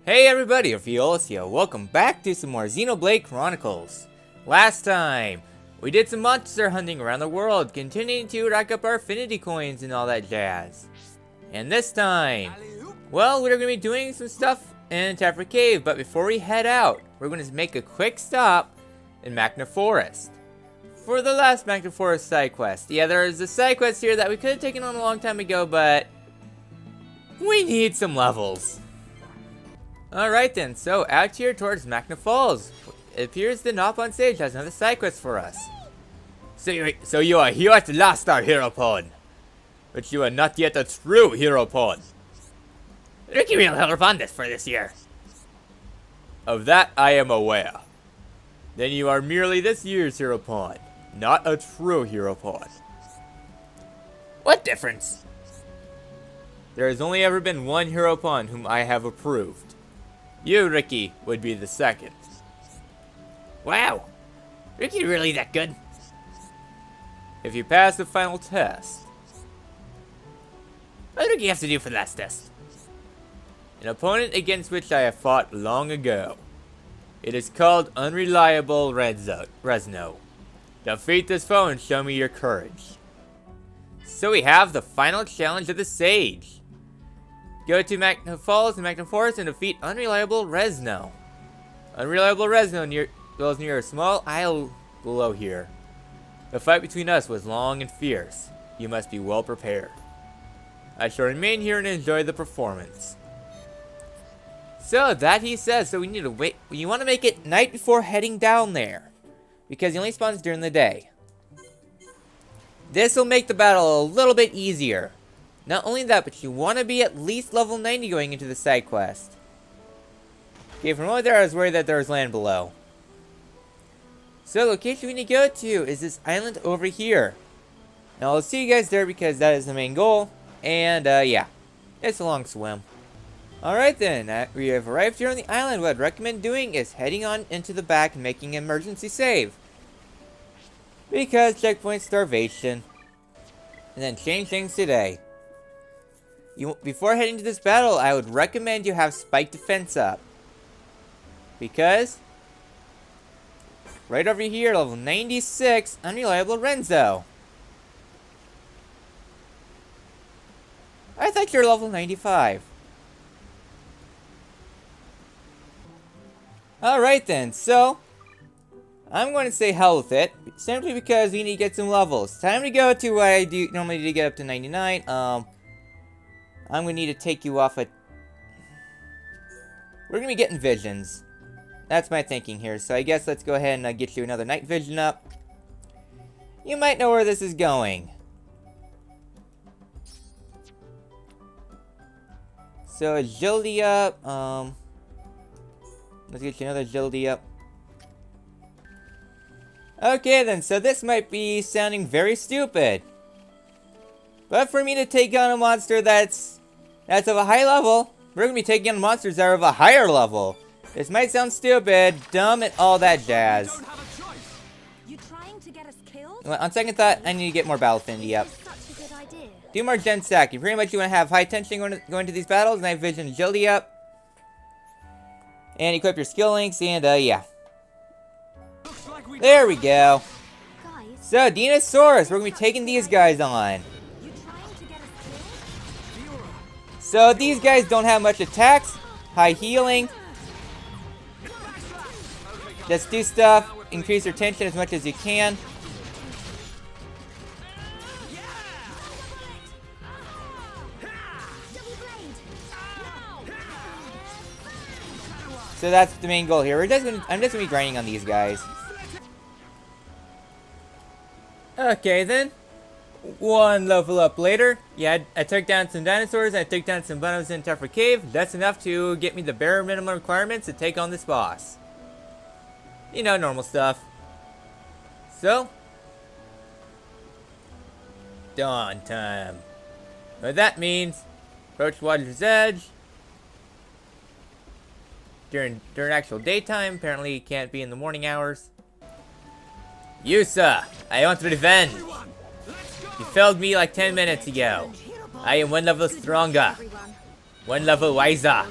Hey everybody, Orpheolus here. Welcome back to some more Xenoblade Chronicles. Last time, we did some monster hunting around the world, continuing to rack up our affinity coins and all that jazz. And this time, well, we're going to be doing some stuff in Tafra Cave, but before we head out, we're going to make a quick stop in Magna Forest. For the last Magna Forest side quest. Yeah, there's a side quest here that we could have taken on a long time ago, but we need some levels. Alright then, so out here towards Magna Falls. It appears the Nop on stage has another side quest for us. So you are here at last, our hero pawn. But you are not yet a true hero pawn. Ricky will help on this for this year. Of that I am aware. Then you are merely this year's hero pawn, not a true hero pawn. What difference? There has only ever been one hero pawn whom I have approved. You, Ricky, would be the second. Wow! Ricky really that good? If you pass the final test. What does Ricky have to do for the last test? An opponent against which I have fought long ago. It is called Unreliable Resno. Defeat this foe and show me your courage. So we have the final challenge of the Sage. Go to Magna Falls and Magna Forest and defeat Unreliable Resno. Unreliable Resno dwells near a small isle below here. The fight between us was long and fierce. You must be well prepared. I shall remain here and enjoy the performance. So that he says, so we need to wait. You want to make it night before heading down there, because he only spawns during the day. This will make the battle a little bit easier. Not only that, but you want to be at least level 90 going into the side quest. Okay, from over there I was worried that there was land below. So the location we need to go to is this island over here. Now I'll see you guys there because that is the main goal. And yeah, it's a long swim. Alright then, we have arrived here on the island. What I'd recommend doing is heading on into the back and making an emergency save. Because checkpoint starvation. And then change things today. Before heading to this battle, I would recommend you have spike defense up. Because right over here, level 96, Unreliable Renzo. I thought you were level 95. Alright then, so I'm going to say hell with it, simply because we need to get some levels. Time to go to what I normally do to get up to 99. I'm going to need to take you off a... We're going to be getting visions. That's my thinking here, so I guess let's go ahead and get you another night vision up. You might know where this is going. So agility up, let's get you another agility up. Okay then, so this might be sounding very stupid. But for me to take on a monster that's of a high level, we're going to be taking on monsters that are of a higher level. This might sound stupid, dumb, and all that jazz. You trying to get us killed? Well, on second thought, I need to get more battle affinity up. Do more gen stack. You pretty much want to have high tension going to these battles, night vision, agility up. And equip your skill links, and yeah. There we go. So, Dinosaurus, we're going to be taking these guys on. So, these guys don't have much attacks, high healing. Just do stuff, increase your tension as much as you can. So that's the main goal here. I'm just gonna be grinding on these guys. Okay then. One level up later. Yeah, I took down some dinosaurs. I took down some bunos in Tafra Cave. That's enough to get me the bare minimum requirements to take on this boss. You know, normal stuff. So, dawn time. What that means, approach water's edge. During actual daytime, apparently it can't be in the morning hours. Yusa, I want revenge. You failed me like 10 minutes ago. I am one level stronger. One level wiser.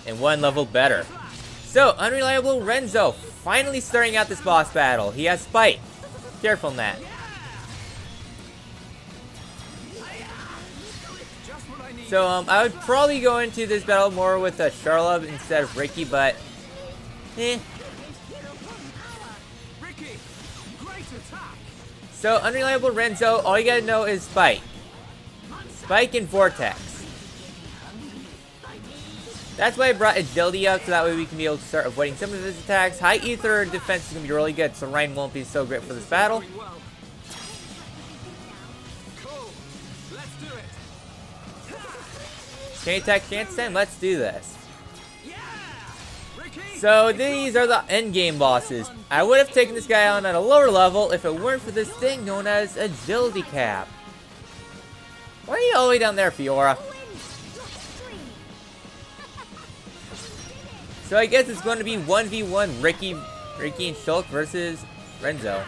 and 1 level better. So, Unreliable Renzo finally starting out this boss battle. He has Spite. Careful on that. So, I would probably go into this battle more with Charlotte instead of Ricky, but... So, Unreliable Renzo, all you gotta know is Spike. Spike and Vortex. That's why I brought Agility up, so that way we can be able to start avoiding some of his attacks. High Ether defense is going to be really good, so Ryan won't be so great for this battle. Chain attack chance time? Let's do this. So these are the endgame bosses. I would have taken this guy on at a lower level if it weren't for this thing known as Agility Cap. Why are you all the way down there, Fiora? So I guess it's going to be 1v1 Ricky and Shulk versus Renzo.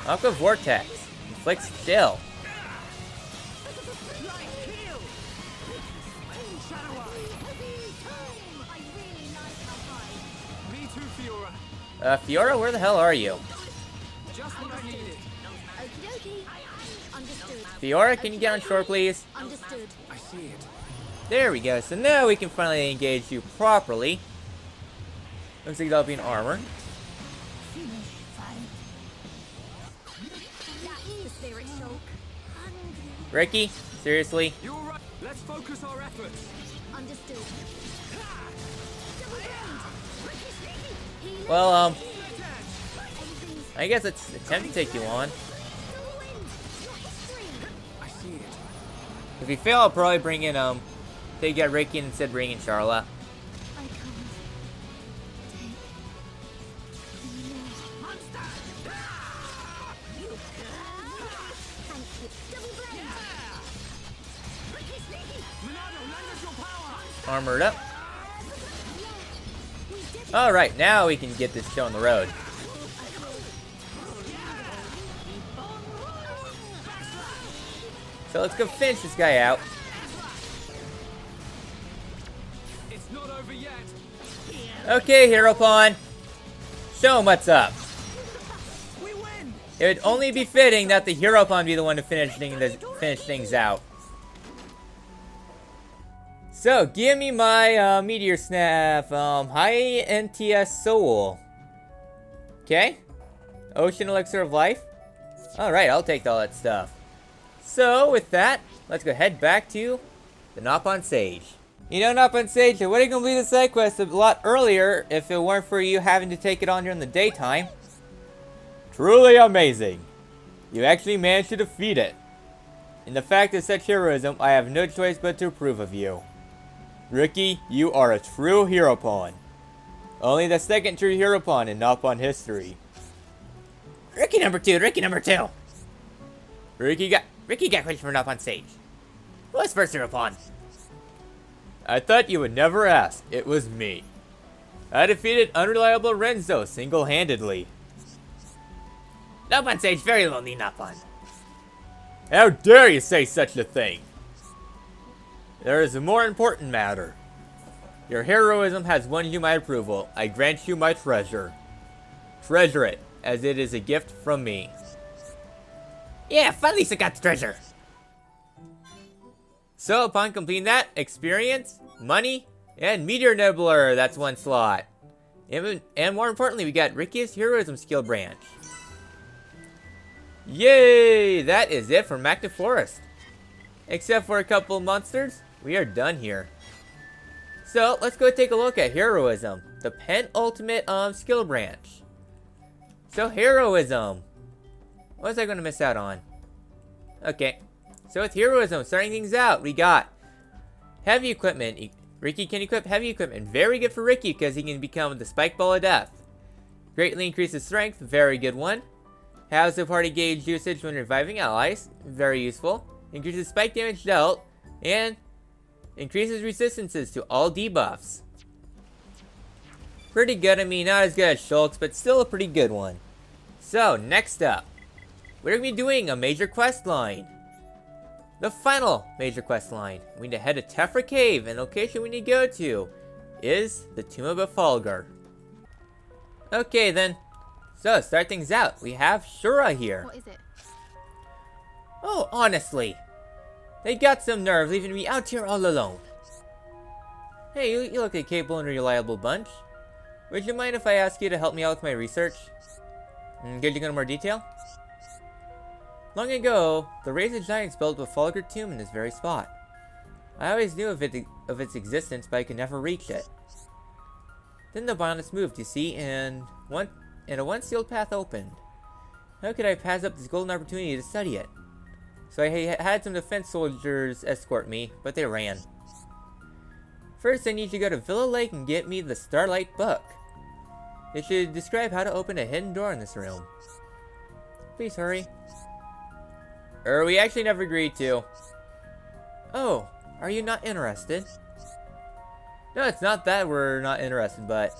Aqua Vortex. Inflicts chill. Fiora, where the hell are you? Fiora, can you get on shore, please? Understood. I see it. There we go. So now we can finally engage you properly. Looks like that'll be an armor. Ricky, seriously? You're right. Let's focus our efforts. Understood. Well, I guess let's attempt to take you on. I see it. If we fail, I'll probably bring in, take out Ricky and instead bring in Charla. Armored up. Alright, now we can get this show on the road. So let's go finish this guy out. It's not over yet. Okay, Hero Pawn. Show him what's up. We win. It would only be fitting that the Hero Pawn be the one to finish things out. So, give me my Meteor Snap, High NTS Soul. Okay. Ocean Elixir of Life. Alright, I'll take all that stuff. So, with that, let's go head back to the Nopon Sage. You know, Nopon Sage, I would have completed the side quest a lot earlier if it weren't for you having to take it on during the daytime. Truly amazing. You actually managed to defeat it. In the fact of such heroism, I have no choice but to approve of you. Ricky, you are a true hero pawn. Only the second true hero pawn in Nopon history. Ricky number 2, Ricky number 2. Ricky got questions for Nopon Sage. Who was first hero pawn? I thought you would never ask. It was me. I defeated Unreliable Renzo single-handedly. Nopon Sage very lonely, Nopon. How dare you say such a thing? There is a more important matter. Your heroism has won you my approval. I grant you my treasure. Treasure it, as it is a gift from me. Yeah, finally I got the treasure. So, upon completing that, experience, money, and Meteor Nibbler, that's 1 slot. And more importantly, we got Ricky's Heroism skill branch. Yay! That is it for Active Forest. Except for a couple monsters, we are done here. So, let's go take a look at Heroism, the penultimate skill branch. So, Heroism. What was I going to miss out on? Okay. So, with Heroism, starting things out, we got Heavy Equipment. Ricky can equip Heavy Equipment. Very good for Ricky because he can become the Spike Ball of Death. Greatly increases strength. Very good one. Has the party gauge usage when reviving allies. Very useful. Increases spike damage dealt. And increases resistances to all debuffs. Pretty good. I mean, not as good as Shulk's, but still a pretty good one. So, next up. We're going to be doing a major quest line. The final major quest line. We need to head to Tephra Cave, and the location we need to go to is the Tomb of Bafalgar. Okay then. So, start things out. We have Shura here. What is it? Oh, honestly. They got some nerve leaving me out here all alone. Hey, you look like a capable and reliable bunch. Would you mind if I ask you to help me out with my research? Could you go into more detail? Long ago, the race of giants built Bafalgar tomb in this very spot. I always knew of its existence, but I could never reach it. Then the bonus moved, you see, and a once-sealed path opened. How could I pass up this golden opportunity to study it? So I had some defense soldiers escort me, but they ran. First, I need you to go to Villa Lake and get me the Starlight Book. It should describe how to open a hidden door in this room. Please hurry. We actually never agreed to. Oh, are you not interested? No, it's not that we're not interested, but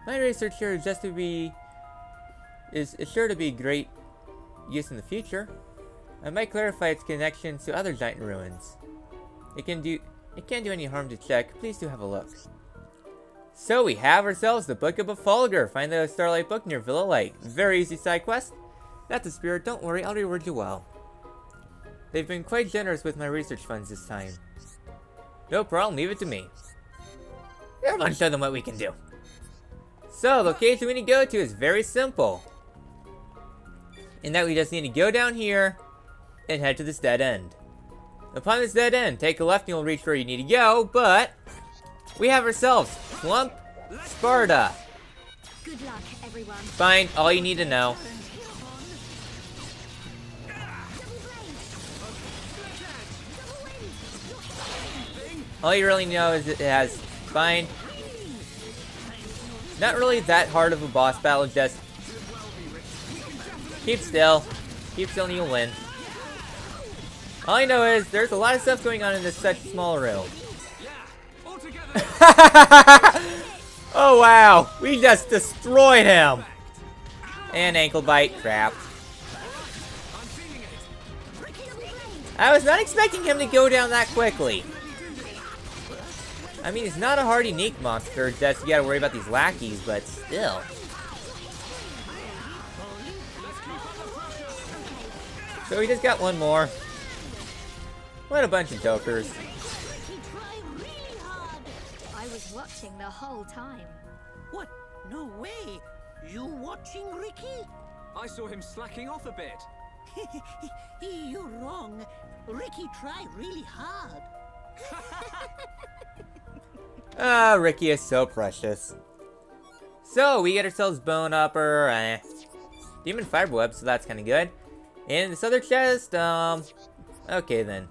my research here is sure to be great use in the future. I might clarify its connections to other giant ruins. It can't do any harm to check. Please do have a look. So we have ourselves the Book of Bafalgar. Find the Starlight Book near Villa Lake. Very easy side quest. That's the spirit. Don't worry, I'll reward you well. They've been quite generous with my research funds this time. No problem, leave it to me. Everyone show them what we can do. So, the location we need to go to is very simple. In that we just need to go down here and head to this dead end. Upon this dead end, take a left and you'll reach where you need to go, but we have ourselves Plump Sparta. Good luck, everyone. Fine, all you need to know. All you really know is it has fine. Not really that hard of a boss battle, just keep still. Keep still and you'll win. All I know is there's a lot of stuff going on in this such small room. Oh wow, we just destroyed him. And ankle bite, crap. I was not expecting him to go down that quickly. I mean, he's not a hard unique monster, just you gotta worry about these lackeys, but still. So we just got one more. What a bunch of jokers. I was watching the whole time. What? No way! You watching Ricky? I saw him slacking off a bit. You're wrong. Ricky tried really hard. Ah, Ricky is so precious. So, we get ourselves Bone Upper, Demon Fiber Web, so that's kind of good. And this other chest, okay then.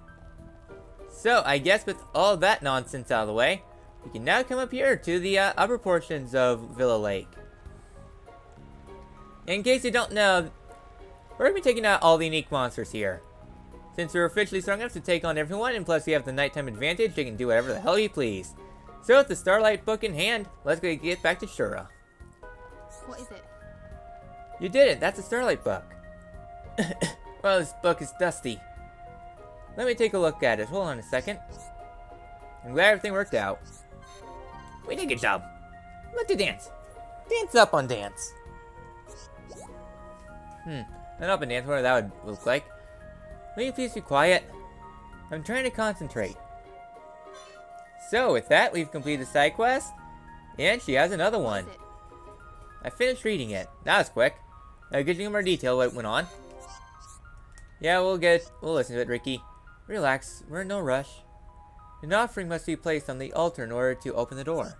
So, I guess with all that nonsense out of the way, we can now come up here to the upper portions of Villa Lake. In case you don't know, we're going to be taking out all the unique monsters here. Since we're officially strong enough to take on everyone, and plus we have the nighttime advantage, you can do whatever the hell you please. So with the Starlight Book in hand, let's go get back to Shura. What is it? You did it, that's the Starlight Book. Well, this book is dusty. Let me take a look at it, hold on a second. I'm glad everything worked out. We did a good job. Let's do dance. Dance up on dance. An up and dance, what that would look like. Will you please be quiet? I'm trying to concentrate. So, with that, we've completed the side quest. And she has another one. What is it? I finished reading it. That was quick. Now, give you more detail what went on. Yeah, we'll listen to it, Ricky. Relax, we're in no rush. An offering must be placed on the altar in order to open the door.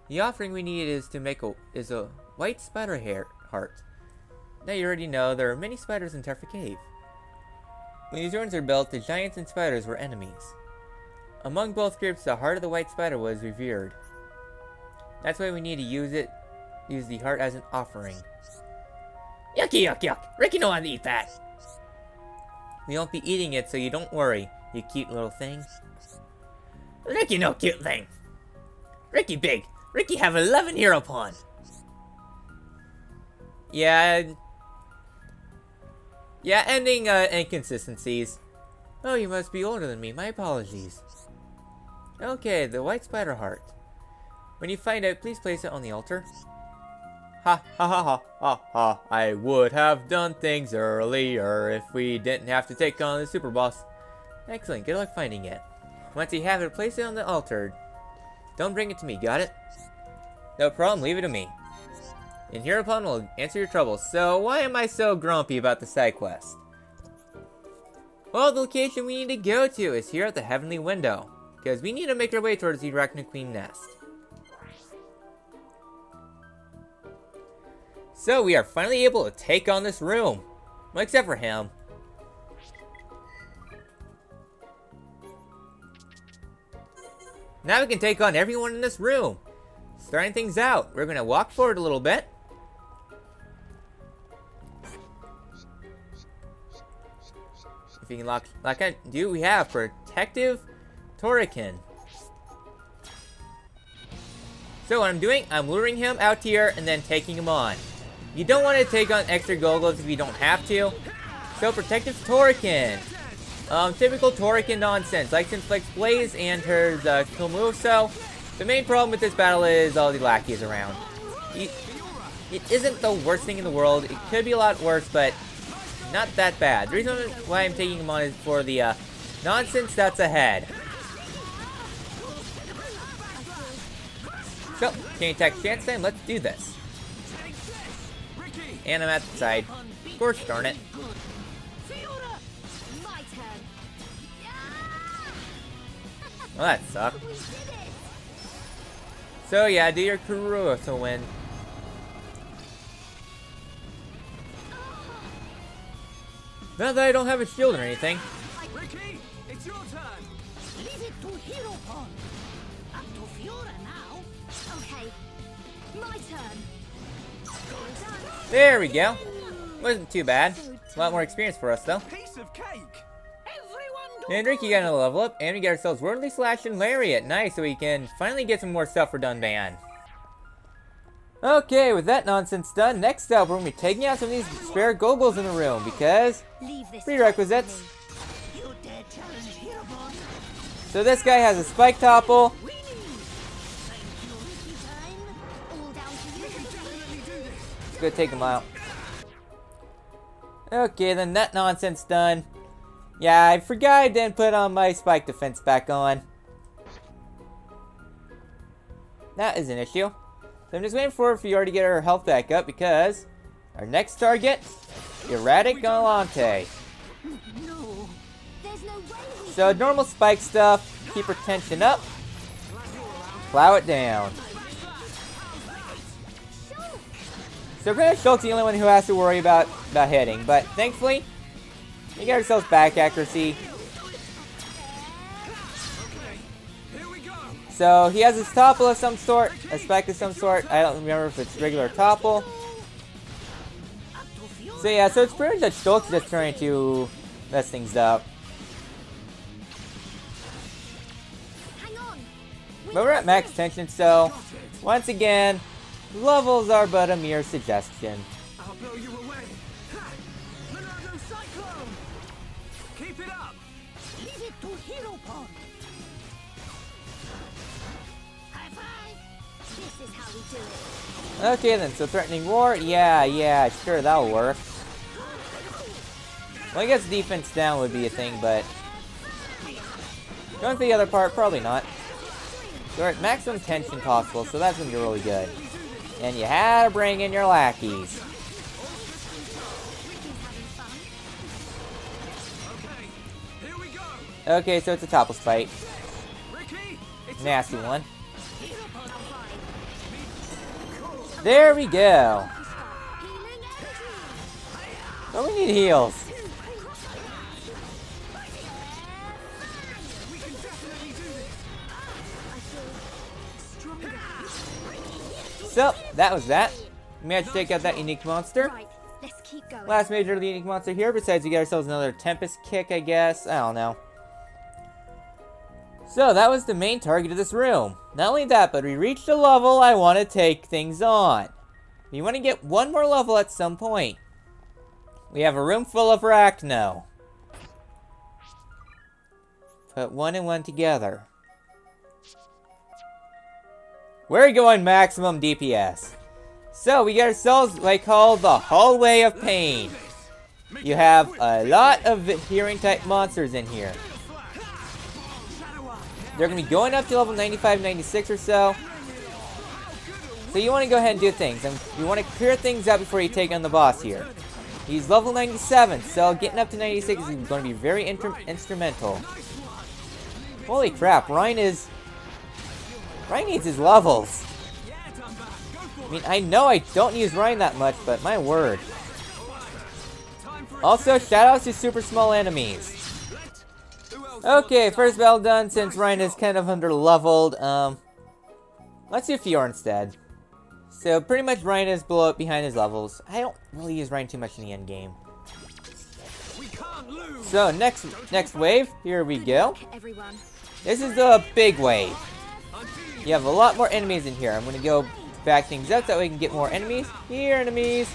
The offering we need is a white spider heart. Now you already know there are many spiders in Tephra Cave. When these ruins were built, the giants and spiders were enemies. Among both groups, the heart of the white spider was revered. That's why we need to use the heart as an offering. Yucky, yuck, yuck. Ricky don't want to eat that. We won't be eating it, so you don't worry, you cute little thing. Ricky no cute thing. Ricky big. Ricky have 11 hero pawn. Yeah. Yeah, ending inconsistencies. Oh, you must be older than me. My apologies. Okay, the white spider heart. When you find it, please place it on the altar. Ha ha ha ha ha ha. I would have done things earlier if we didn't have to take on the super boss. Excellent, good luck finding it. Once you have it, place it on the altar. Don't bring it to me, got it? No problem, leave it to me. And hereupon we'll answer your troubles. So, why am I so grumpy about the side quest? Well, the location we need to go to is here at the Heavenly Window. Because we need to make our way towards the Arachno Queen nest. So, we are finally able to take on this room. Well, except for him. Now we can take on everyone in this room. Starting things out, we're going to walk forward a little bit. If you can lock on, we have Protective Torican. So what I'm doing, I'm luring him out here and then taking him on. You don't want to take on extra Golgos if you don't have to. So Protective Torican. Typical Torican nonsense, like Flex Blaze and her kill move. So the main problem with this battle is all the lackeys around. It isn't the worst thing in the world. It could be a lot worse, but not that bad. The reason why I'm taking him on is for the nonsense that's ahead. So, can attack chance time? Let's do this. And I'm at the side. Of course, darn it. My turn. Well, that sucked. So yeah, do your Kurua to win. Not that I don't have a shield or anything. Ricky, it's your turn. Leave it to Hero Pawn. Up to Fiora now. Okay. My turn. There we go. Wasn't too bad. A lot more experience for us though. Piece of cake. Everyone do And Ricky got another level up, and we got ourselves Worldly Slash and Lariat. Nice, so we can finally get some more stuff for Dunban. Okay, with that nonsense done, next up we're going to be taking out some of these spare Gogos in the room, because Leave this prerequisites. you dare challenge Hero Pawn. So this guy has a Spike Topple. Winning. Thank you, Ricky time. all down to you. Let's go take him out. Okay, then that nonsense done. Yeah, I forgot I didn't put on my Spike Defense back on. That is an issue. So I'm just waiting for Fiora to get her health back up because our next target, Erratic Galante. No. There's no way we So normal spike stuff, keep her tension up, plow it down. So pretty much Shulk's the only one who has to worry about hitting, but thankfully, we got ourselves back accuracy. Here we go. So he has his topple of some sort, a spike of some sort. I don't remember if it's regular topple. So yeah, so it's pretty much that Shulk's just trying to mess things up. hang on. But we're at max tension, so once again, levels are but a mere suggestion. I'll blow you away. Ha! Monado Cyclone. Keep it up. Leave it to Hero Pawn. High five. This is how we do it. Okay then, so threatening roar, yeah, sure, that'll work. Well, I guess defense down would be a thing, but going for the other part, probably not. So we're at maximum tension possible, so that's gonna be really good. And you had to bring in your lackeys. Okay, here we go. Okay, so it's a topple fight. Ricky, it's Nasty one. I'll find. There we go. Healing energy. But we need heals. we can definitely do this. I feel stronger. So, that was that. We managed to take out that unique monster. Right, let's keep going. Last major unique monster here, besides we got ourselves another Tempest kick, I guess. I don't know. So, that was the main target of this room. Not only that, but we reached a level I want to take things on. We want to get one more level at some point. We have a room full of Arachno. Put one and one together. We're going maximum DPS. So we got ourselves what I call the Hallway of Pain. You have a lot of hearing type monsters in here. They're going to be going up to level 95, 96 or so. So you want to go ahead and do things. You want to clear things up before you take on the boss here. He's level 97, so getting up to 96 is going to be very instrumental. Holy crap, Ryan needs his levels. I mean, I know I don't use Ryan that much, but my word. Also, shoutouts to super small enemies. Okay, first battle done since Ryan is kind of under-leveled. Let's do Fiora instead. So, pretty much Ryan is behind his levels. I don't really use Ryan too much in the end game. So, next wave. Here we go. This is the big wave. You have a lot more enemies in here. I'm going to go back things up so we can get more enemies. Here, enemies.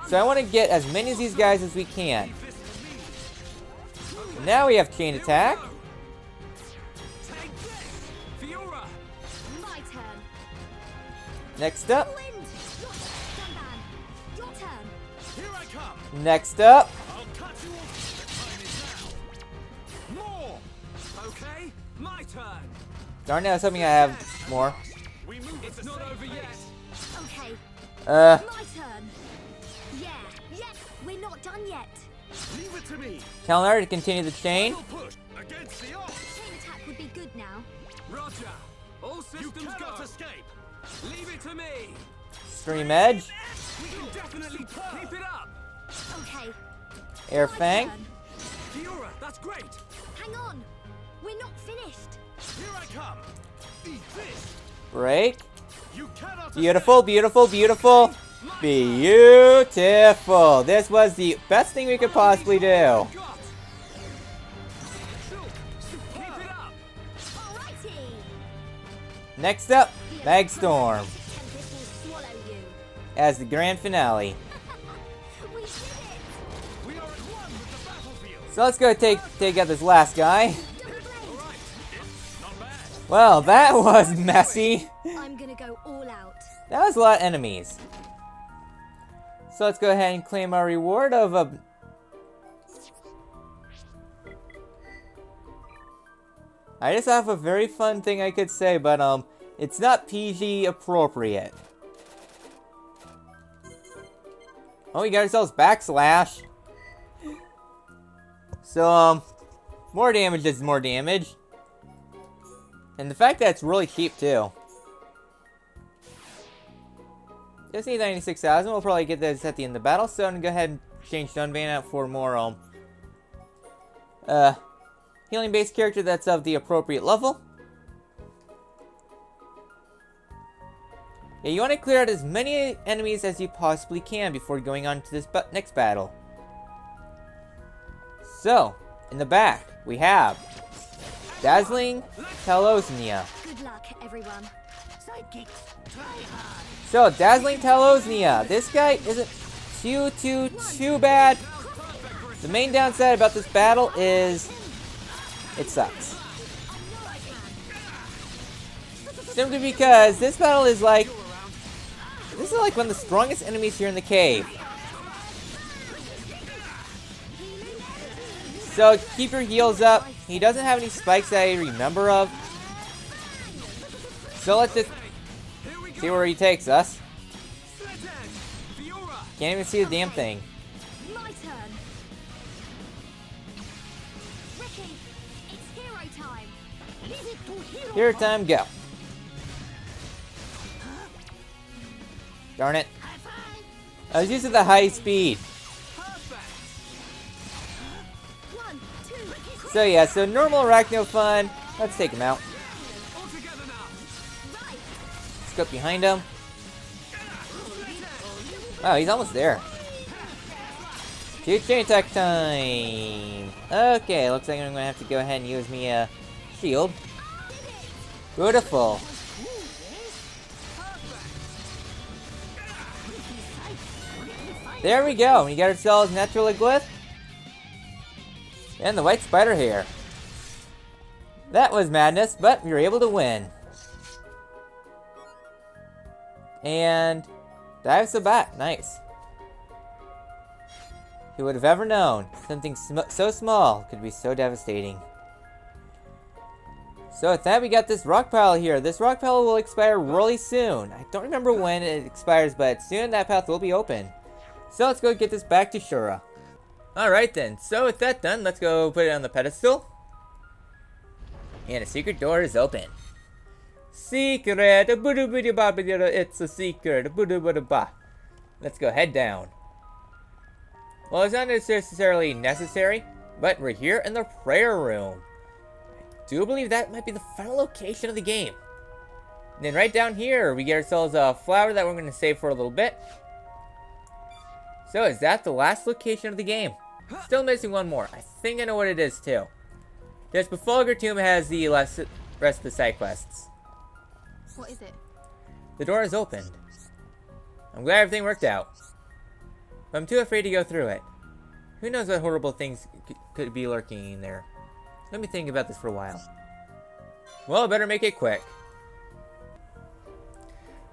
So I want to get as many of these guys as we can. Now we have chain attack. Next up. Next up. Okay, my turn. Darn it, I was hoping I have more. It's not over yet. Okay. Uh. My turn. Yeah. We're not done yet. Leave it to me. Telling her to continue the chain. Push against the odds. Chain attack would be good now. Roger. All systems go. Escape. Leave it to me. Stream edge. We can definitely keep it up. Okay. Air My fang. turn. Fiora, that's great. Hang on. We're not finished. Here I come. Eat this. Break. You cannot Beautiful, beautiful, beautiful. Beautiful. This was the best thing we could possibly do. Keep it up. Alrighty. Next up, Magstorm Tempest will swallow you. as the grand finale. We did it. We are at one with the battlefield. So let's go take out this last guy. Double blade. All right. It's not bad. Well, that was messy. I'm gonna go all out. That was a lot of enemies. So let's go ahead and claim our reward of a... I just have a very fun thing I could say, but it's not PG appropriate. Oh, we got ourselves backslash. So, more damage is more damage. And the fact that it's really cheap, too. Just need 96,000. We'll probably get this at the end of the battle. So I'm gonna go ahead and change Dunban out for more healing based character that's of the appropriate level. Yeah, you want to clear out as many enemies as you possibly can before going on to this next battle. So, in the back, we have Dazzling Talosnia. Good luck, everyone. Sidekicks, try hard. So, Dazzling Talosnia. This guy isn't too bad. The main downside about this battle is it sucks. Simply because this battle is like one of the strongest enemies here in the cave. So keep your heals up. He doesn't have any spikes that I remember of. So let's just see where he takes us. Can't even see the damn thing. My turn. Ricky, it's hero time. Leave it to hero. Hero time, go. Darn it. High five. I was using the high speed. One, two, So yeah, so normal Arachno fun. Let's take him out. All together now. right. Let's go behind him. Oh, he's almost there. Chain attack time. Okay, looks like I'm gonna have to go ahead and use me a shield. Beautiful. There we go. We got ourselves natural glyph. And the white spider here. That was madness, but we were able to win. And Dive Sabat, nice. Who would have ever known something so small could be so devastating? So with that, we got this rock pile here. This rock pile will expire really soon. I don't remember when it expires, but soon that path will be open. So let's go get this back to Shura. Alright then, so with that done, let's go put it on the pedestal. And a secret door is open. Secret, it's a secret, let's go head down. Well, it's not necessarily necessary, but we're here in the prayer room. I do believe that might be the final location of the game. And then right down here, we get ourselves a flower that we're going to save for a little bit. So is that the last location of the game? Still missing one more. I think I know what it is too. This Bafalgar tomb has the rest of the side quests. What is it? The door is opened. I'm glad everything worked out. But I'm too afraid to go through it. Who knows what horrible things could be lurking in there. Let me think about this for a while. Well, I better make it quick.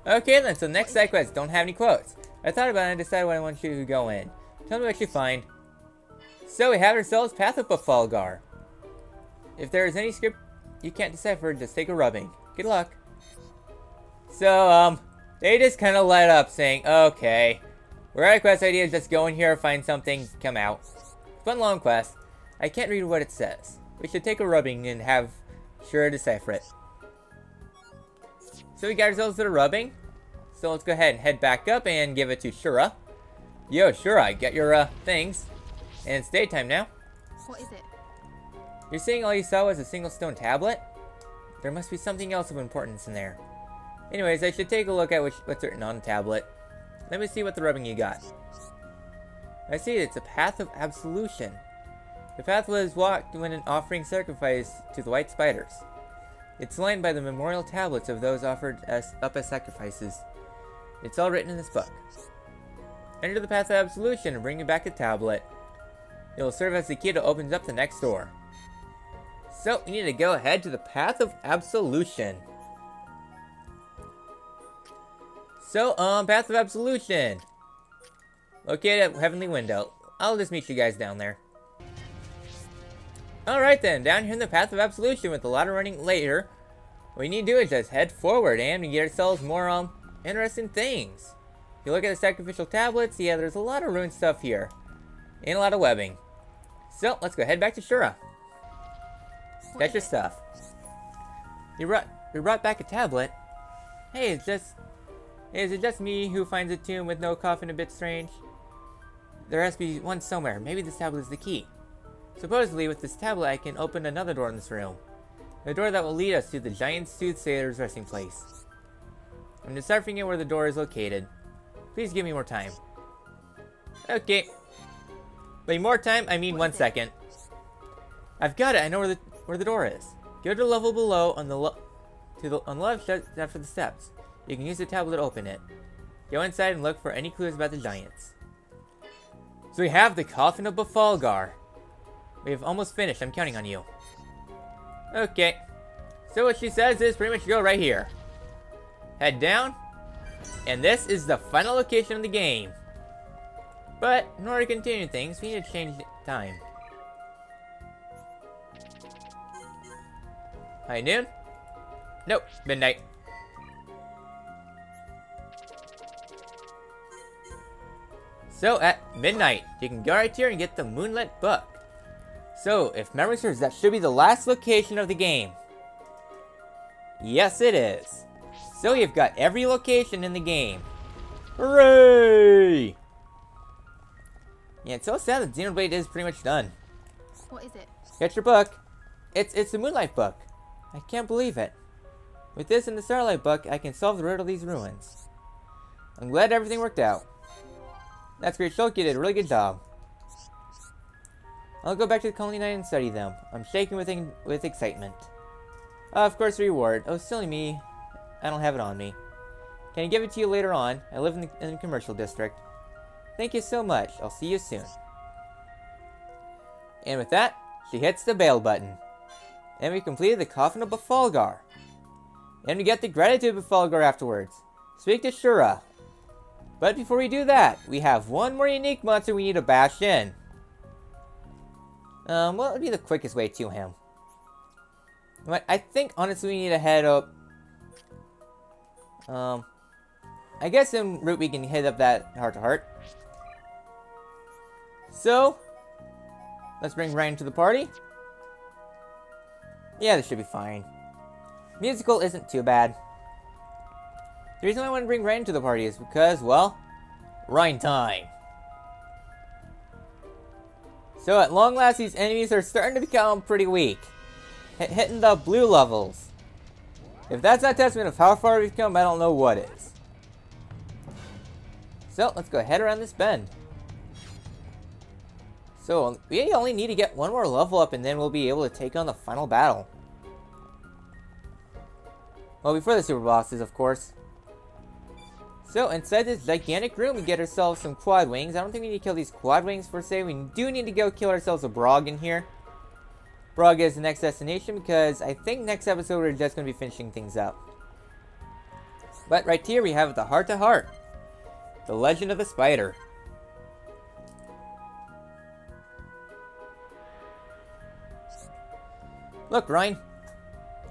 Okay then, so next side quest don't have any quotes. I thought about it and decided what I want you to go in. Tell me what you find. So we have ourselves Path of Bafalgar. If there is any script you can't decipher, just take a rubbing. Good luck. So, they just kind of let up saying, okay, we're out of quest ideas, just go in here, find something, come out. Fun long quest. I can't read what it says. We should take a rubbing and have Shura decipher it. So we got ourselves to the rubbing. So let's go ahead and head back up and give it to Shura. Yo, Shura, get your things. And it's daytime now. What is it? You're saying all you saw was a single stone tablet? There must be something else of importance in there. Anyways, I should take a look at what's written on the tablet. Let me see what the rubbing you got. I see it's a path of absolution. The path was walked when offering sacrifice to the white spiders. It's lined by the memorial tablets of those offered up as sacrifices. It's all written in this book. Enter the path of absolution and bring you back a tablet. It will serve as the key that opens up the next door. So, we need to go ahead to the path of absolution. So, path of absolution. Located at Heavenly Window. I'll just meet you guys down there. Alright then, down here in the path of absolution with a lot of running later. What we need to do is just head forward and we get ourselves more, interesting things. If you look at the sacrificial tablets, yeah, there's a lot of rune stuff here. And a lot of webbing. So, let's go head back to Shura. That's your stuff. You brought back a tablet. Hey, is it just me who finds a tomb with no coffin a bit strange? There has to be one somewhere. Maybe this tablet is the key. Supposedly, with this tablet, I can open another door in this room. The door that will lead us to the giant soothsayer's resting place. I'm deciphering it where the door is located. Please give me more time. Okay. By more time, I mean 1 second. I've got it. I know where the door is. Go to the level below on the left after the steps. You can use the tablet to open it. Go inside and look for any clues about the giants. So we have the Coffin of Bafalgar. We have almost finished. I'm counting on you. Okay. So what she says is pretty much go right here. Head down. And this is the final location of the game. But in order to continue things, we need to change the time. High noon? Nope, midnight. So at midnight, you can go right here and get the Moonlit Book. So if memory serves, that should be the last location of the game. Yes, it is. So you've got every location in the game. Hooray! Yeah, it's so sad that Xenoblade is pretty much done. What is it? Get your book. It's the Moonlight Book. I can't believe it. With this and the Starlight Book, I can solve the riddle of these ruins. I'm glad everything worked out. That's great, Shulk, you did a really good job. I'll go back to the colony night and study them. I'm shaking with excitement. Of course, reward. Oh, silly me. I don't have it on me. Can I give it to you later on? I live in the commercial district. Thank you so much. I'll see you soon. And with that, she hits the bail button. And we completed the Coffin of Bafalgar. And we get the Gratitude of Bafalgar afterwards. Speak to Shura. But before we do that, we have one more unique monster we need to bash in. What would be the quickest way to him? I think honestly we need to head up. I guess en route we can hit up that heart-to-heart. So, let's bring Ryan to the party. Yeah, this should be fine. Musical isn't too bad. The reason I want to bring Ryan to the party is because, well, Ryan time. So at long last, these enemies are starting to become pretty weak. Hitting the blue levels. If that's not testament of how far we've come, I don't know what is. So, let's go head around this bend. So, we only need to get one more level up and then we'll be able to take on the final battle. Well, before the super bosses, of course. So, inside this gigantic room, we get ourselves some quad wings. I don't think we need to kill these quad wings per se. We do need to go kill ourselves a Brog in here. Brog is the next destination because I think next episode we're just going to be finishing things up. But right here we have the heart-to-heart. The Legend of the Spider. Look, Ryan.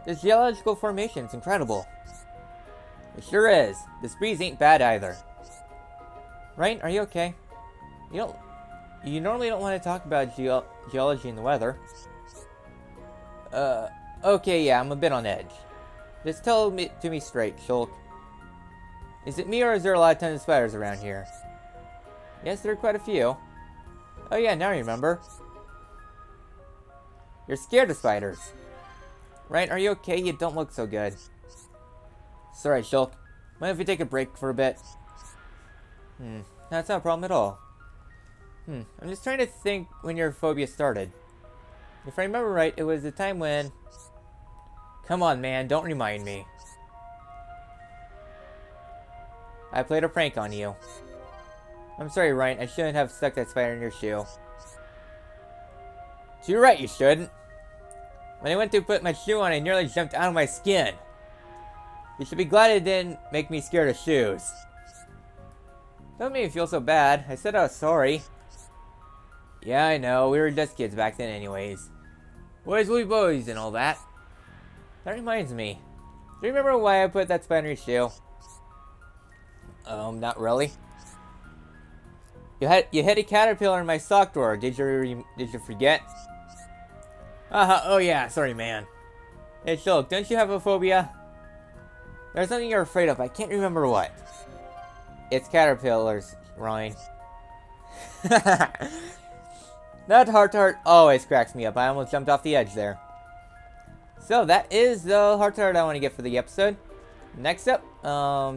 This geological formation is incredible. It sure is. This breeze ain't bad either. Ryan, are you okay? You normally don't want to talk about geology and the weather. Okay, yeah, I'm a bit on edge. Just tell me to me straight, Shulk. Is it me or is there a lot of tons of spiders around here? Yes, there are quite a few. Oh yeah, now I remember. You're scared of spiders. Right, are you okay? You don't look so good. Sorry, Shulk. Mind if we take a break for a bit? That's not a problem at all. I'm just trying to think when your phobia started. If I remember right, it was the time when... Come on, man, don't remind me. I played a prank on you. I'm sorry, Ryan, I shouldn't have stuck that spider in your shoe. You're right, you shouldn't. When I went to put my shoe on, I nearly jumped out of my skin. You should be glad it didn't make me scared of shoes. Don't make me feel so bad. I said I was sorry. Yeah, I know. We were just kids back then anyways. Boys will be boys and all that. That reminds me. Do you remember why I put that spider in your shoe? Not really. You hid a caterpillar in my sock drawer. Did you forget? Oh yeah, sorry man. Hey Shulk, don't you have a phobia? There's something you're afraid of. I can't remember what. It's caterpillars, Ryan. That heart-to-heart always cracks me up. I almost jumped off the edge there. So that is the heart-to-heart I want to get for the episode. Next up,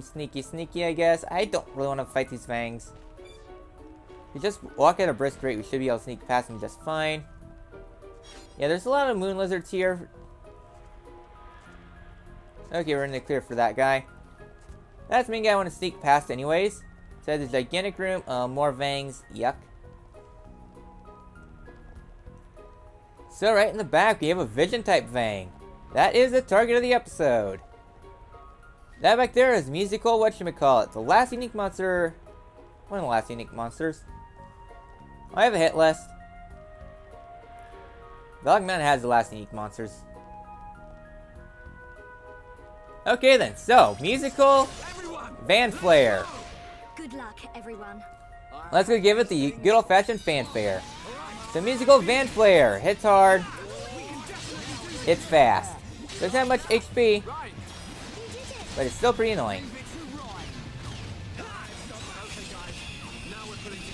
sneaky, I guess. I don't really want to fight these fangs. If we just walk at a brisk rate, we should be able to sneak past them just fine. Yeah, there's a lot of moon lizards here. Okay, we're in the clear for that guy. That's the main guy I want to sneak past anyways. So this gigantic room, more fangs, yuck. So right in the back, we have a vision type fang. That is the target of the episode. That back there is musical whatchamacallit. The last unique monster. One of the last unique monsters. I have a hit list. Dogman has the last unique monsters. Okay then, so musical Van Flare. Good luck, everyone. Let's go give it the good old-fashioned fanfare. So musical Van Flare hits hard. It's fast. Doesn't have much HP, but it's still pretty annoying.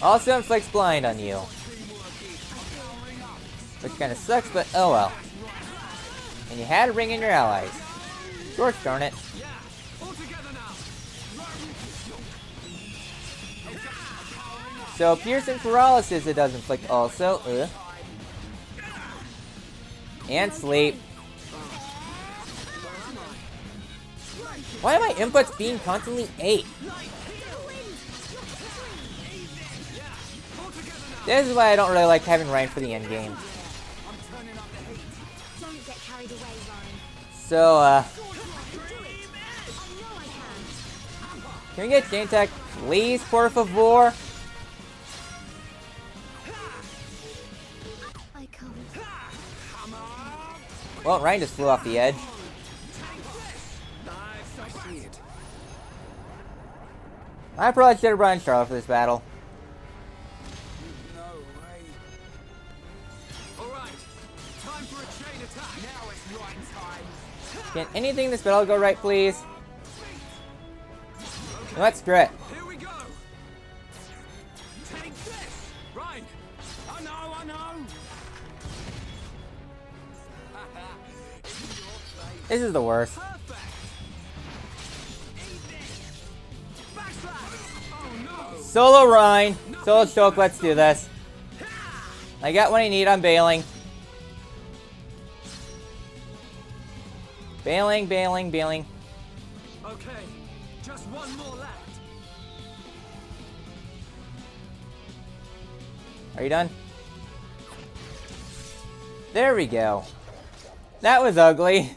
Also inflicts blind on you, which kind of sucks, but oh well. And you had to bring in your allies. Gosh darn it. So piercing paralysis it does inflict also. And sleep. Why are my inputs being constantly 8? This is why I don't really like having Ryan for the end game. I'm turning up the heat. Don't get carried away, Ryan. So, I can do it. I know I can. can we get chain attack, please, por favor? I can't. Come on. Well, Ryan just flew off the edge. Nice, I see it. I probably should have run Charlotte for this battle. No way. Alright, time for a chain attack. Now it's right time. Can anything in this battle go right, please? No, let's screw it. Here we go. Take this. Right. I know. It's your face. This is the worst. Perfect. Eat this. Backslash. Oh no. Solo Ryan. Solo choke, let's do this. I got what I need, I'm bailing. Bailing. Okay, just one more left. Are you done? There we go. That was ugly.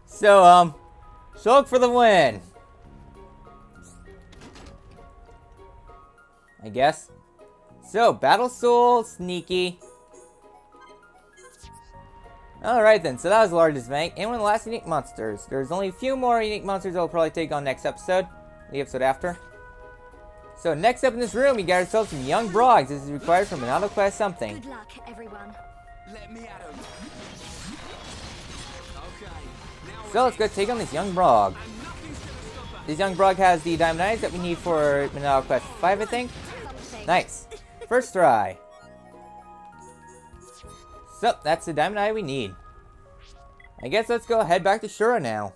So, Shulk for the win. I guess. So, Battle Soul, Sneaky. Alright then, so that was the largest bank, and one of the last unique monsters. There's only a few more unique monsters I'll probably take on next episode. The episode after. So next up in this room, we got ourselves some young Brogs. This is required from an auto quest something. Good luck, everyone. Let me at him. Okay, now So let's go take on this young Brog. and nothing's gonna stop us. This young Brog has the diamond eyes that we need for Manila Quest 5, I think. Something. Nice. First try. So, that's the diamond eye we need. I guess let's go head back to Shura now.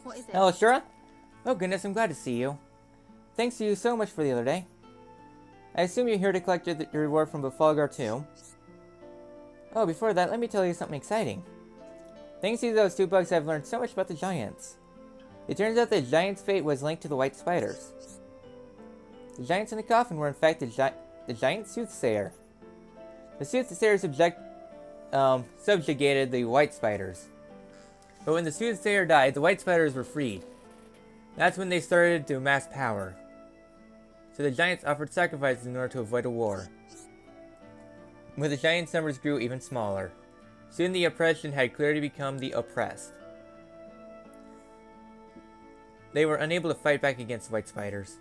What is it? Hello, Shura. Oh goodness, I'm glad to see you. Thanks to you so much for the other day. I assume you're here to collect your reward from Bafalgar too. Oh, before that, let me tell you something exciting. Thanks to those 2 bugs, I've learned so much about the giants. It turns out the giant's fate was linked to the white spiders. The giants in the coffin were in fact the giant soothsayer. The soothsayer subjugated the white spiders. But when the soothsayer died, the white spiders were freed. That's when they started to amass power. So the giants offered sacrifices in order to avoid a war. But the giants' numbers grew even smaller. Soon the oppression had clearly become the oppressed. They were unable to fight back against the white spiders.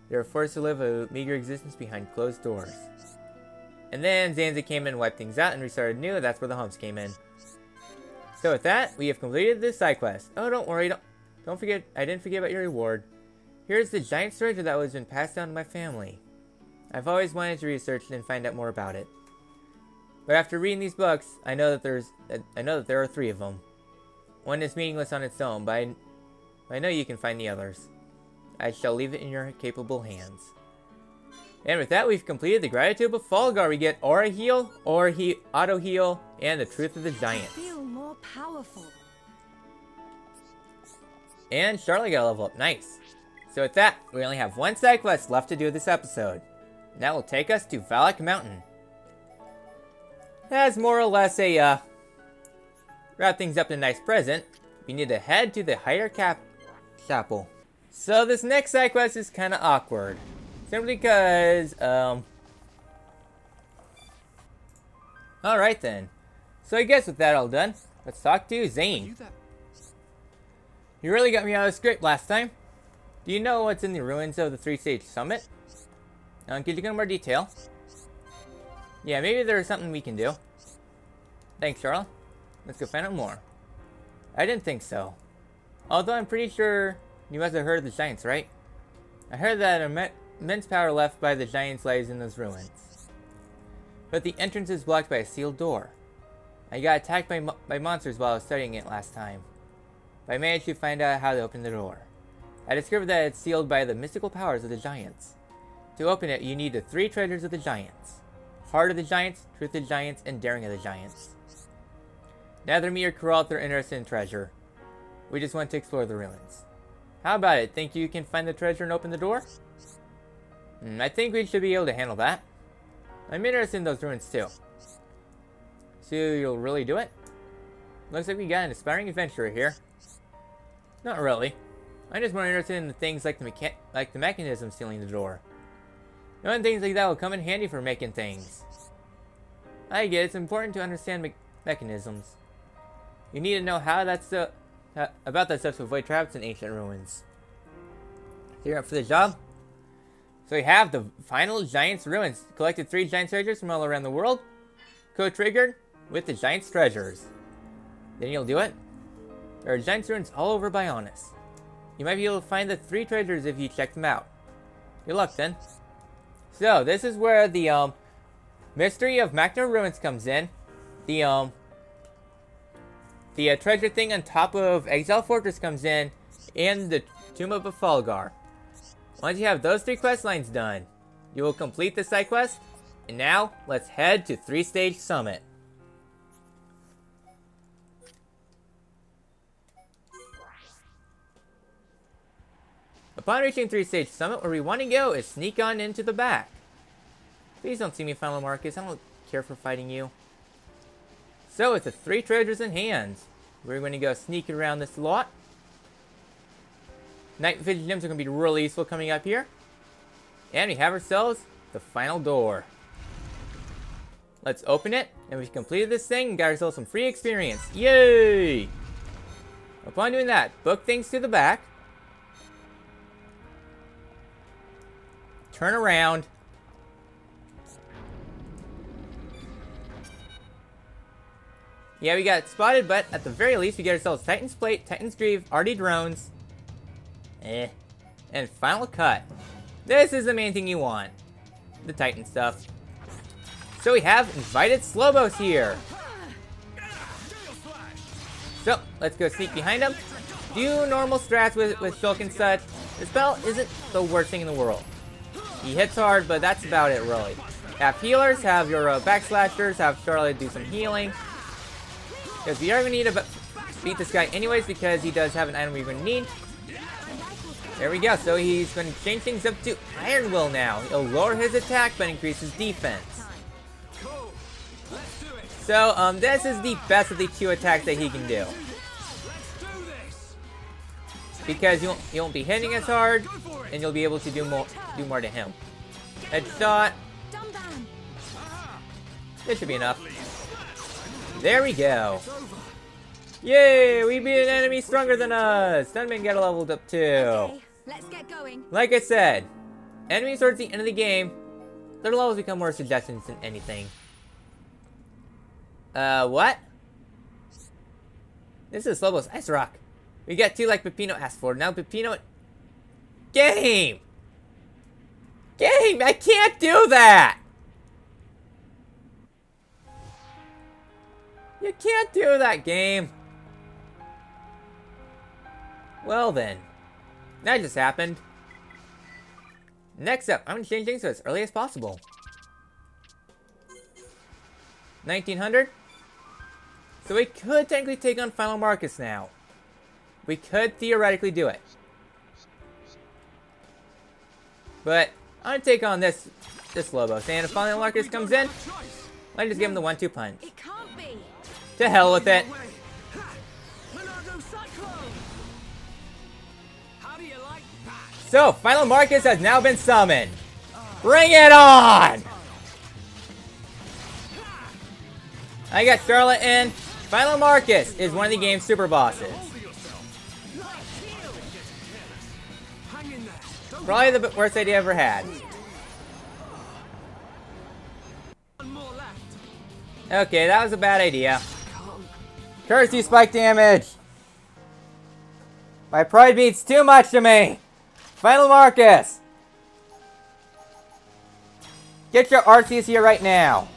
They were forced to live a meager existence behind closed doors. And then Zanza came in and wiped things out and restarted anew. That's where the humps came in. So with that, we have completed this side quest. Oh, don't worry. Don't forget. I didn't forget about your reward. Here's the giant treasure that was been passed down to my family. I've always wanted to research it and find out more about it. But after reading these books, I know that there are 3 of them. One is meaningless on its own, but I know you can find the others. I shall leave it in your capable hands. And with that, we've completed the Gratitude of Bafalgar. We get Aura Heal, Auto Heal, and the Truth of the Giants. Feel more powerful. And Charlotte got a level up. Nice. So with that, we only have 1 side quest left to do this episode. And that will take us to Valak Mountain. As more or less a, wrap things up in a nice present, we need to head to the Higher Chapel. So this next side quest is kind of awkward. Simply because, alright then. So I guess with that all done, let's talk to Zane. You really got me out of the script last time. Do you know what's in the ruins of the 3-stage summit? Could you go into more detail? Yeah, maybe there's something we can do. Thanks, Charles. Let's go find out more. I didn't think so. Although I'm pretty sure you must have heard of the giants, right? I heard that immense power left by the giants lies in those ruins. But the entrance is blocked by a sealed door. I got attacked by monsters while I was studying it last time. But I managed to find out how to open the door. I discovered that it's sealed by the mystical powers of the giants. To open it, you need the 3 treasures of the giants. Heart of the Giants, Truth of the Giants, and Daring of the Giants. Neither me or Geralt are interested in treasure. We just want to explore the ruins. How about it? Think you can find the treasure and open the door? I think we should be able to handle that. I'm interested in those ruins too. So you'll really do it? Looks like we got an aspiring adventurer here. Not really. I'm just more interested in the things like the mechanism sealing the door. Knowing things like that will come in handy for making things. I get it's important to understand mechanisms. You need to know how about that stuff to avoid traps in ancient ruins. So you're up for the job? So we have the final Giant's Ruins. Collected 3 Giant's treasures from all around the world. Code triggered with the Giant's treasures. Then you'll do it. There are Giant's Ruins all over Bionis. You might be able to find the 3 treasures if you check them out. Good luck then. So this is where the Mystery of Magna Ruins comes in. The treasure thing on top of Exile Fortress comes in, and the Tomb of Bafalgar. Once you have those 3 quest lines done, you will complete the side quest. And now, let's head to 3-Stage Summit. Upon reaching 3-Stage Summit, where we want to go is sneak on into the back. Please don't see me, Final Marcus. I don't care for fighting you. So, with the 3 treasures in hand, we're going to go sneak around this lot. Night vision gems are going to be really useful coming up here. And we have ourselves the final door. Let's open it, and we've completed this thing and got ourselves some free experience. Yay! Upon doing that, book things to the back. Turn around. Yeah, we got spotted, but at the very least, we get ourselves Titan's Plate, Titan's Greave, RD Drones. And Final Cut. This is the main thing you want. The Titan stuff. So we have invited Slowbos here. So, let's go sneak behind him. Do normal strats with Shulk and such. The spell isn't the worst thing in the world. He hits hard, but that's about it, really. Have healers, have your backslashers, have Charlotte do some healing. Because we are going to need to beat this guy anyways, because he does have an item we're going to need. There we go. So he's going to change things up to Iron Will now. He'll lower his attack, but increase his defense. So, this is the best of the 2 attacks that he can do. Because you won't be hitting as hard, and you'll be able to do more to him. Headshot. This should be enough. There we go. Yay! We beat an enemy stronger than us! Stunman got leveled up too. Okay, let's get going. Like I said, enemies towards the end of the game, their levels become more suggestions than anything. What? This is Slowbos Ice Rock. We got 2 like Peppino asked for. Now Peppino... Game! Game! I can't do that! You can't do that, game! Well then. That just happened. Next up, I'm going to change things to as early as possible. 1900? So we could technically take on Final Marcus now. We could theoretically do it. But I'm going to take on this Lobos. And if Final Marcus comes in, I just give him the 1-2 punch. It can't be. To hell with it. So, Final Marcus has now been summoned. Bring it on! I got Charlotte in. Final Marcus is one of the game's super bosses. Probably the worst idea I ever had. Okay, that was a bad idea. Curse you, spike damage! My pride means too much to me! Final Marcus! Get your Arceus here right now!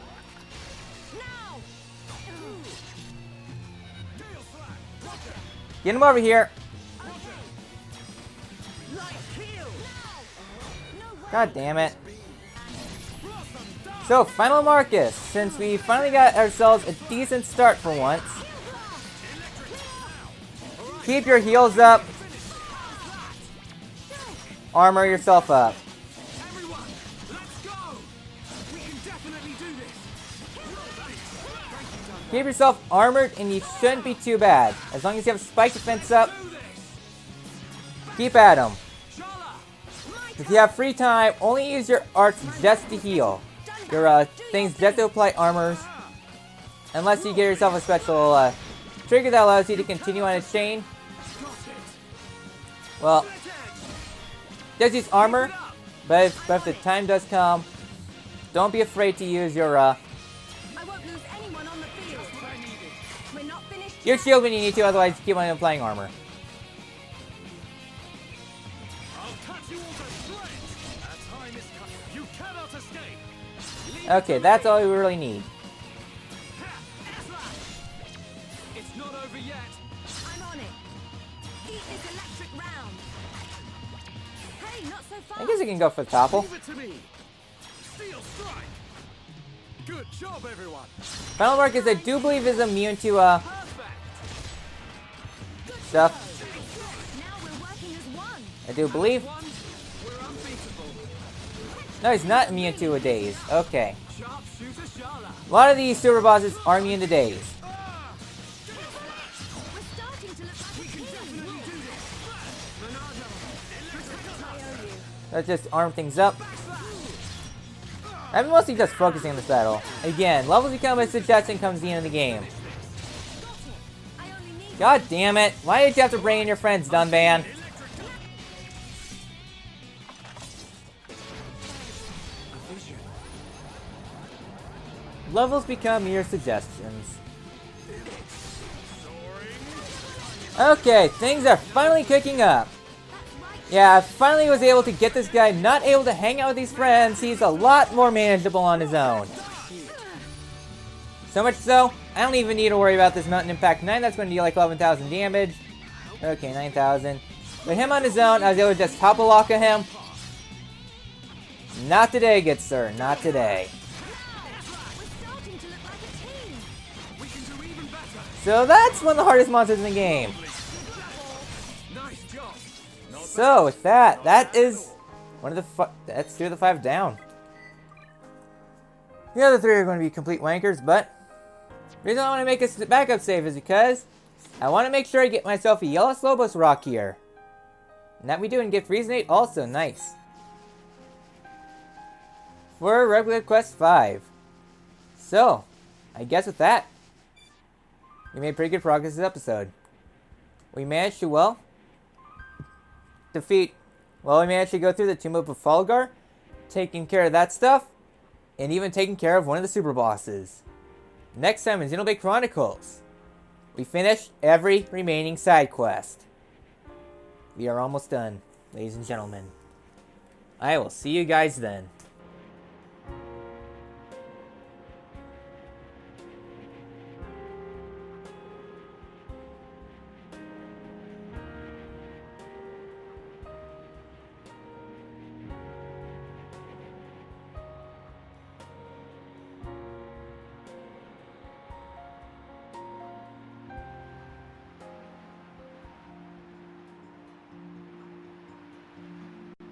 Get him over here! God damn it. So, Final Marcus, since we finally got ourselves a decent start for once, keep your heals up. Armor yourself up. definitely do this. Keep yourself armored and you shouldn't be too bad. As long as you have spike defense up, Do this. keep at them. Shala. If you have free time, only use your arts just to heal. Your things just to apply armors. Unless you get yourself a special trigger that allows you to continue on a chain. Got it. Well, Split edge. just use armor. But if the time does come, don't be afraid to use your I won't lose anyone on the field. What I needed. We're not finished your yet. shield when you need to, otherwise keep on applying armor. I'll cut you all to shreds. Our time is cut. You cannot escape. Leave Okay, that's all we really need. It's not over yet. I'm on it. Eat this electric round. Hey, not so fast. I guess you can go for the topple. Leave it to me. Steel strike. Good job, everyone. Final Marcus, I do believe, is immune to Perfect. stuff. Now we're working as one. I do believe. One, we're unbeatable. No, he's not immune to a daze. Okay. Sharpshooter Shala. A lot of these super bosses are immune to daze. Ah! We're starting to look like a team. Definitely do this. Monado. I owe you. Let's just arm things up. I'm mostly just focusing on this battle. Again, levels become a suggestion comes the end of the game. Got it. I only need God damn it. Why did you have to bring in your friends, Dunban? Levels become mere suggestions. Okay, things are finally cooking up. Yeah, I finally was able to get this guy not able to hang out with his friends. He's a lot more manageable on his own. So much so, I don't even need to worry about this Mountain Impact 9. That's going to deal like 11,000 damage. Okay, 9,000. But him on his own, I was able to just topple lock him. Not today, good sir. Not today. We're starting to look like a team. We can do even better. So that's one of the hardest monsters in the game. Nice job. So with that, that is one of the that's 2 of the 5 down. The other 3 are going to be complete wankers, but the reason I want to make a backup save is because I want to make sure I get myself a Yellow Slowbus rock here. And that we do and get Resonate also, nice. For Regular Quest 5. So, I guess with that, we made pretty good progress this episode. We managed to, well, we managed to go through the Tomb of Bafalgar, taking care of that stuff, and even taking care of one of the super bosses. Next time in Xenoblade Chronicles, we finished every remaining side quest. We are almost done, ladies and gentlemen. I will see you guys then.